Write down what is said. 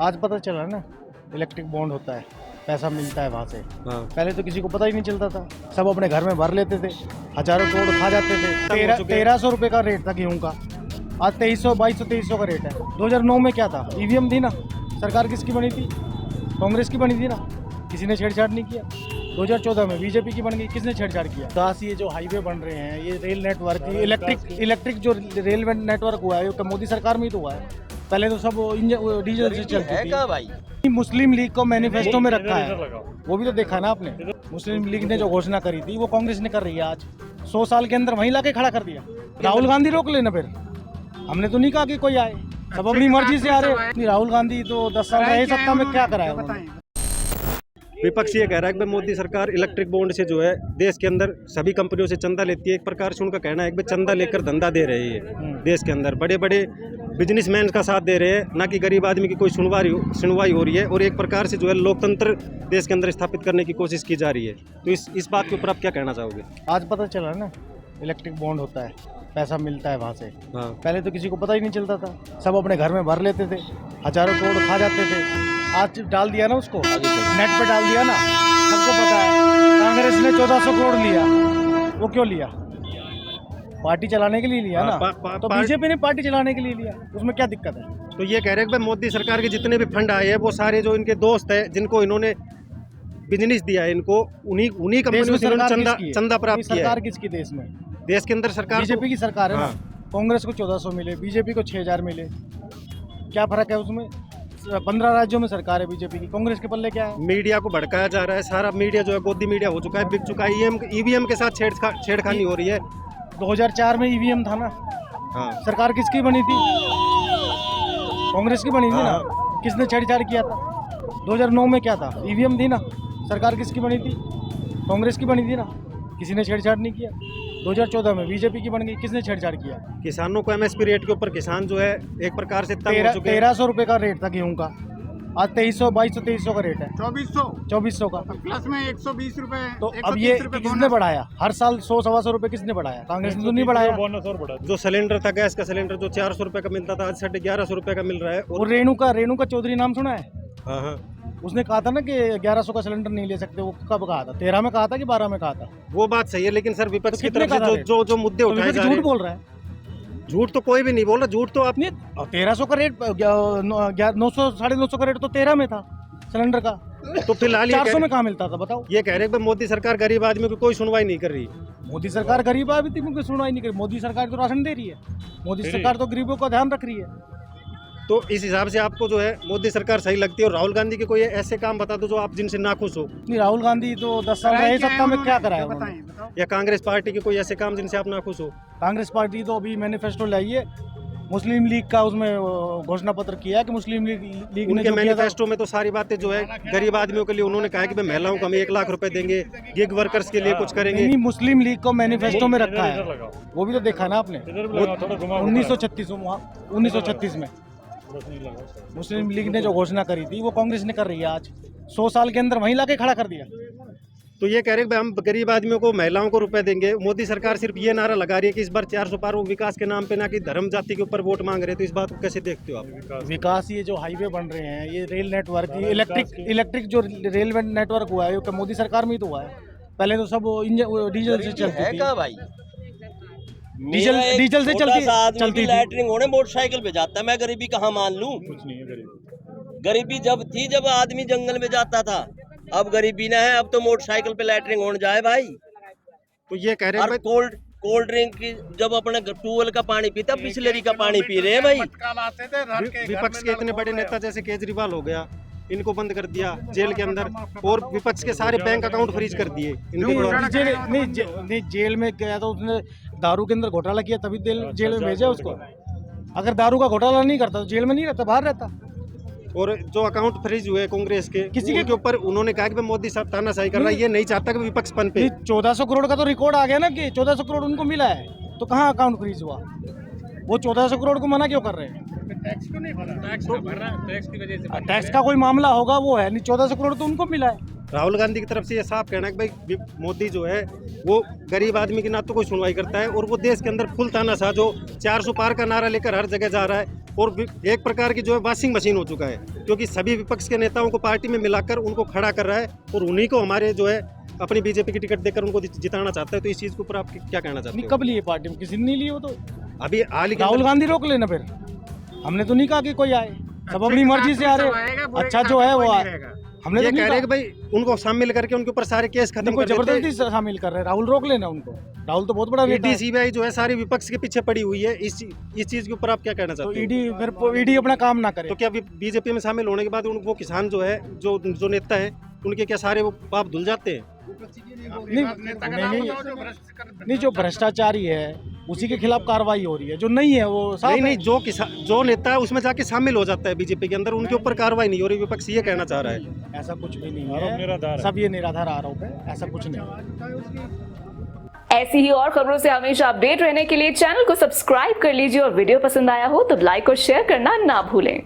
आज पता चला ना, इलेक्ट्रिक बॉन्ड होता है, पैसा मिलता है वहाँ से। हाँ। पहले तो किसी को पता ही नहीं चलता था, सब अपने घर में भर लेते थे, हजारों करोड़ खा जाते थे। 1300 रुपये का रेट था गेहूँ का, आज 2300 2200 2300 का रेट है। 2009 में क्या था, ईवीएम थी ना, सरकार किसकी बनी थी? कांग्रेस की बनी थी ना, किसी ने छेड़छाड़ नहीं किया। 2014 में बीजेपी की बन गई, किसने छेड़छाड़ किया? दास ये जो हाईवे बन रहे हैं, ये रेल नेटवर्क, इलेक्ट्रिक जो रेलवे नेटवर्क हुआ है, वो मोदी सरकार में ही तो हुआ है। पहले तो सब डीजल से चलती थी भाई। मुस्लिम लीग को मैनिफेस्टो में रखा है, वो भी तो देखा ना आपने। मुस्लिम लीग ने जो घोषणा करी थी वो कांग्रेस ने कर रही है आज। 100 साल के अंदर वहीं लाके खड़ा कर दिया। राहुल गांधी रोक लेना, फिर हमने तो नहीं कहा कि कोई आए, सब अपनी मर्जी से आ रहे। राहुल गांधी तो 10 साल रहे सत्ता में, क्या कराया उन्होंने? विपक्ष ये कह रहा है कि मोदी सरकार इलेक्ट्रिक बॉन्ड से जो है देश के अंदर सभी कंपनियों से चंदा लेती है। एक प्रकार से उनका कहना है कि चंदा लेकर धंधा दे रही है। देश के अंदर बड़े बड़े बिजनेसमैन का साथ दे रहे हैं, ना कि गरीब आदमी की कोई सुनवाई हो रही है। और एक प्रकार से जो है लोकतंत्र देश के अंदर स्थापित करने की कोशिश की जा रही है। तो इस बात के ऊपर आप क्या कहना चाहोगे? आज पता चला ना, इलेक्ट्रिक बॉन्ड होता है, पैसा मिलता है वहाँ से। हाँ। पहले तो किसी को पता ही नहीं चलता था, सब अपने घर में भर लेते थे, हजारों करोड़ खा जाते थे। आज डाल दिया ना उसको, नेट पे डाल दिया ना, सबको पता है। कांग्रेस ने 1400 करोड़ लिया, वो क्यों लिया? पार्टी चलाने के लिए लिया ना। तो बीजेपी ने पार्टी चलाने के लिए लिया, उसमें क्या दिक्कत है? तो ये कह रहे हैं कि मोदी सरकार के जितने भी फंड आए हैं वो सारे जो इनके दोस्त हैं, जिनको इन्होंने बिजनेस दिया है, इनको उन्हीं कंपनियों से इन्होंने चंदा प्राप्त किया है। सरकार किसकी देश में? देश के अंदर सरकार बीजेपी की सरकार है ना। हाँ। कांग्रेस को 1400 मिले, बीजेपी को 6000 मिले, क्या फर्क है उसमें? 15 राज्यों में सरकार है बीजेपी की, कांग्रेस के पल्ले क्या है? मीडिया को भड़काया जा रहा है, सारा मीडिया जो है गोदी मीडिया हो चुका है, बिक चुका है। ईवीएम के साथ छेड़खानी हो रही है। 2004 में ईवीएम था ना। हाँ। सरकार किसकी बनी थी? कांग्रेस की बनी थी ना। किसने छेड़छाड़ किया था? 2009 में क्या था, ईवीएम थी ना, सरकार किसकी बनी थी? कांग्रेस की बनी थी ना, किसी ने छेड़छाड़ नहीं किया। 2014 में बीजेपी की बन गई, किसने छेड़छाड़ किया? किसानों को एमएसपी रेट के ऊपर किसान जो है एक प्रकार से तंग हो चुके हैं। 1300 रुपये का रेट था गेहूँ का, आज 2300 2200 2300 का रेट है। 2400 का, प्लस में 120 रुपए। तो अब ये किसने बढ़ाया? हर साल 100-125 रुपए किसने बढ़ाया? कांग्रेस ने तो नहीं बढ़ाया। जो सिलेंडर था, गैस का सिलेंडर जो 400 रुपए का मिलता था, आज 1150 रुपए का मिल रहा है। और रेणुका चौधरी नाम सुना है? हाँ हाँ। उसने कहा था ना कि 1100 का सिलेंडर नहीं ले सकते। वो कब कहा था? 13 में कहा था कि 12 में कहा था? वो बात सही है, लेकिन सर विपक्ष की कितने तरफ का से जो मुद्दे तो उठाए जा रहे झूठ हैं। बोल रहा है। झूठ तो कोई भी नहीं बोल रहा, झूठ तो आपने 1300 का रेट, 900 950 का रेट तो 13 में था सिलेंडर का। तो फिलहाल 400 में कहाँ मिलता था बताओ? ये कह रहे हैं कि मोदी सरकार गरीब आदमी को कोई सुनवाई नहीं कर रही। मोदी सरकार गरीब आदमी की सुनवाई नहीं कर रही। मोदी सरकार तो राशन दे रही है, मोदी सरकार तो गरीबों का ध्यान रख रही है। तो इस हिसाब से आपको जो है मोदी सरकार सही लगती है। और राहुल गांधी के कोई ऐसे काम बता दो जो आप जिनसे नाखुश हो। नहीं, राहुल गांधी तो 10 साल रहे सत्ता में, क्या कराया उन्होंने? या कांग्रेस पार्टी के कोई ऐसे काम जिनसे आप नाखुश हो? कांग्रेस पार्टी तो अभी मैनिफेस्टो लाई है, मुस्लिम लीग का उसमें घोषणा पत्र किया कि मुस्लिम लीग उनके मैनिफेस्टो में तो सारी बातें जो है गरीब आदमियों के लिए उन्होंने कहा है कि महिलाओं को हम 1 लाख रुपए देंगे, गिग वर्कर्स के लिए कुछ करेंगे। नहीं, मुस्लिम लीग को मैनिफेस्टो में रखा है, वो भी तो देखा ना आपने। 1936 में मुस्लिम लीग ने जो घोषणा करी थी वो कांग्रेस ने कर रही है आज। 100 साल के अंदर वहीं लाके खड़ा कर दिया। तो ये कह रहे हैं कि हम गरीब आदमियों को, महिलाओं को रुपए देंगे। मोदी सरकार सिर्फ ये नारा लगा रही है कि इस बार 400 पार वो विकास के नाम पे, ना कि धर्म जाति के ऊपर वोट मांग रहे। तो इस बात को कैसे देखते हो आप? विकास, ये जो हाईवे बन रहे हैं, ये रेल नेटवर्क, इलेक्ट्रिक जो रेलवे नेटवर्क हुआ है, वो मोदी सरकार में ही तो हुआ है। पहले तो सब डीजल से चलती थी भाई। डीजल से चलती थी। लैटरिंग होने मोटरसाइकिल पे जाता है, मैं गरीबी कहाँ मान लूं? कुछ नहीं है गरीबी जब थी जब आदमी जंगल में जाता था, अब गरीबी ना है, अब तो मोटरसाइकिल पे लैटरिंग होने जाए भाई। तो ये कह रहे हैं और कोल्ड ड्रिंक की जब अपने ट्यूबवेल का पानी पीता, बिस्लरी का पानी पी रहे हैं भाई। विपक्ष के इतने बड़े नेता जैसे केजरीवाल हो गया, इनको बंद कर दिया जेल के अंदर, और विपक्ष के सारे बैंक अकाउंट फ्रीज कर दिए नहीं, जेल में गया तो उसने दारू के अंदर घोटाला किया, तभी जेल में भेजा उसको। अगर दारू का घोटाला नहीं करता तो जेल में नहीं रहता, बाहर रहता। और जो अकाउंट फ्रीज हुए कांग्रेस के, किसी के ऊपर उन्होंने कहा कि मोदी साहब तानाशाही कर रहा है, ये नहीं चाहता कि विपक्ष पन पे। 1400 करोड़ का तो रिकॉर्ड आ गया ना कि 1400 करोड़ उनको मिला है, तो कहाँ अकाउंट फ्रीज हुआ? वो 1400 करोड़ को मना क्यों कर रहे हैं? टैक्स क्यों नहीं भरा? टैक्स भर रहा है, टैक्स की वजह से। टैक्स का कोई मामला होगा, वो है नहीं। 1400 करोड़ तो उनको मिला है। राहुल गांधी की तरफ से ये साफ कहना है कि भाई मोदी जो है वो गरीब आदमी की ना तो कोई सुनवाई करता है, और वो देश के अंदर फुल तानाशाह जो 400 पार का नारा लेकर हर जगह जा रहा है, और एक प्रकार की जो है वॉशिंग मशीन हो चुका है, क्योंकि सभी विपक्ष के नेताओं को पार्टी में मिलाकर उनको खड़ा कर रहा है, और उन्हीं को हमारे जो है अपनी बीजेपी की टिकट देकर उनको जिताना चाहता है। तो इस चीज़ के ऊपर आप क्या कहना चाहते नहीं, हैं? कब लिए पार्टी में? किसी ने नहीं लिए वो तो। अभी हाल ही के राहुल अंदर- गांधी रोक लेना फिर, हमने तो नहीं कहा कि कोई आए, सब अपनी मर्जी से आ रहे। अच्छा जो है वो हमने ये तो कह नहीं रहे हैं कहा। कि भाई उनको शामिल करके उनके ऊपर सारे केस खत्म इनको कर देते जबरदस्ती से शामिल कर रहे हैं। राहुल रोक लेना उनको, राहुल तो बहुत बड़ा नेता ईडी है। सीबीआई जो है सारी विपक्ष के पीछे पड़ी हुई है। इस चीज के ऊपर आप क्या कहना तो चाहते हैं? ईडी फिर ईडी अपना काम ना करे। तो क्या बीजेपी में शामिल होने के बाद वो किसान जो है जो नेता है उनके क्या सारे वो पाप धुल जाते हैं? नहीं, जो भ्रष्टाचारी है उसी के खिलाफ कार्रवाई हो रही है, जो नहीं है वो साफ नहीं है। नहीं, जो नेता है उसमें जाके शामिल हो जाता है बीजेपी के अंदर, उनके ऊपर कार्रवाई नहीं हो रही। विपक्ष ये कहना चाह रहा है। ऐसा कुछ भी नहीं है, सब ये निराधार आरोप है, ऐसा कुछ नहीं। ऐसी ही और खबरों से हमेशा अपडेट रहने के लिए चैनल को सब्सक्राइब कर लीजिए और वीडियो पसंद आया हो तो लाइक और शेयर करना ना भूलें।